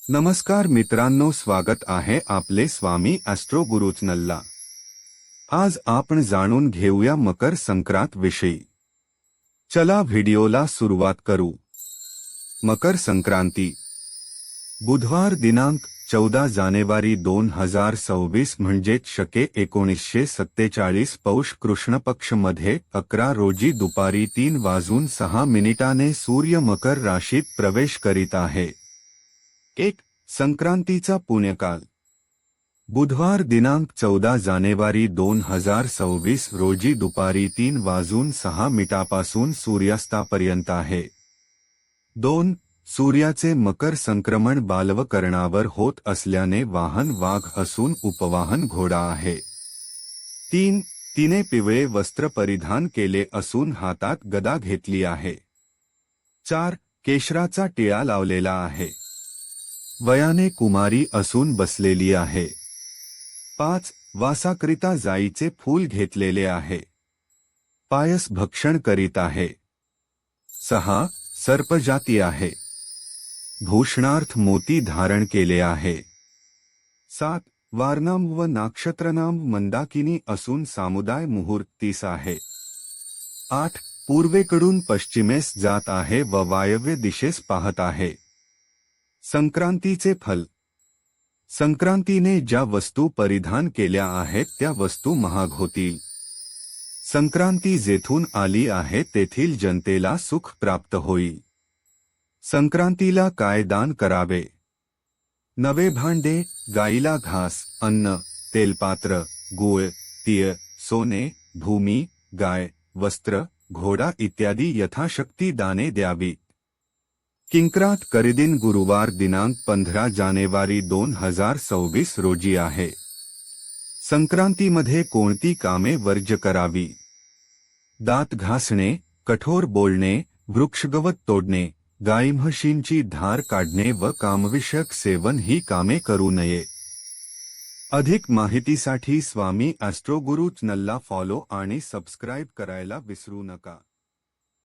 नमस्कार मित्रांनो, स्वागत आहे आपले स्वामी ॲस्ट्रो गुरु चॅनलला। आज आपण जाणून घेऊया मकर संक्रांत विषयी। चला व्हिडिओला सुरुवात करू। मकर संक्रांती बुधवार दिनांक 14 जानेवारी 2026 म्हणजेच शके 1947 पौष कृष्ण पक्ष मध्ये 11 रोजी दुपारी 3:06 सूर्य मकर राशीत प्रवेश करीत आहे। एक संक्रांतीचा पुण्यकाल बुधवार दिनांक 14 जानेवारी 2026 रोजी दुपारी 3:06 पासून सूर्यास्तापर्यंत आहे। 2 सूर्याचे मकर संक्रमण बालवकरणावर होत असल्याने वाहन वाघ असून उपवाहन घोडा आहे। 3 तिने पिवळे वस्त्र परिधान केले असून हातात गदा घेतली आहे। 4 केशराचा टिळा लावलेला आहे। वयाने कुमारी असून बसलेली आहे। 5 वासाकरिता जाईचे फूल घेतलेले आहे। पायस भक्षण करीत आहे। 6 सर्पजाती आहे। भूषणार्थ मोती धारण केले आहे। 7 वारनाम व नक्षत्रनाम मंदाकिनी असून सामुदाय मुहूर्त 30 आहे। 8 पूर्वेकडून पश्चिमेस जात आहे व वायव्य दिशेस पाहत आहे। संक्रांतीचे फल संक्रांतीने ज्या वस्तू परिधान केल्या आहेत त्या वस्तू महाग होतील। संक्रांती जेथून आली आहे तेथील जनतेला सुख प्राप्त होईल। संक्रांतीला काय दान करावे? नवे भांडे, गाईला घास, अन्न, तेलपात्र, गूळ, तीळ, सोने, भूमी, गाय, वस्त्र, घोडा इत्यादी यथाशक्ती दाने द्यावी। किंक्रात करिदिन गुरुवार दिनांक 15 जानेवारी 2026 रोजी आहे। संक्रांतीमध्ये कोणती कामे वर्ज्य करावी? दात घासणे, कठोर बोलणे, वृक्षगवत तोडणे, गाई-म्हशींची धार काढणे व कामविषयक सेवन ही कामे करू नये। अधिक माहितीसाठी स्वामी ॲस्ट्रो गुरु चॅनलला फॉलो आणि सबस्क्राईब करायला विसरू नका।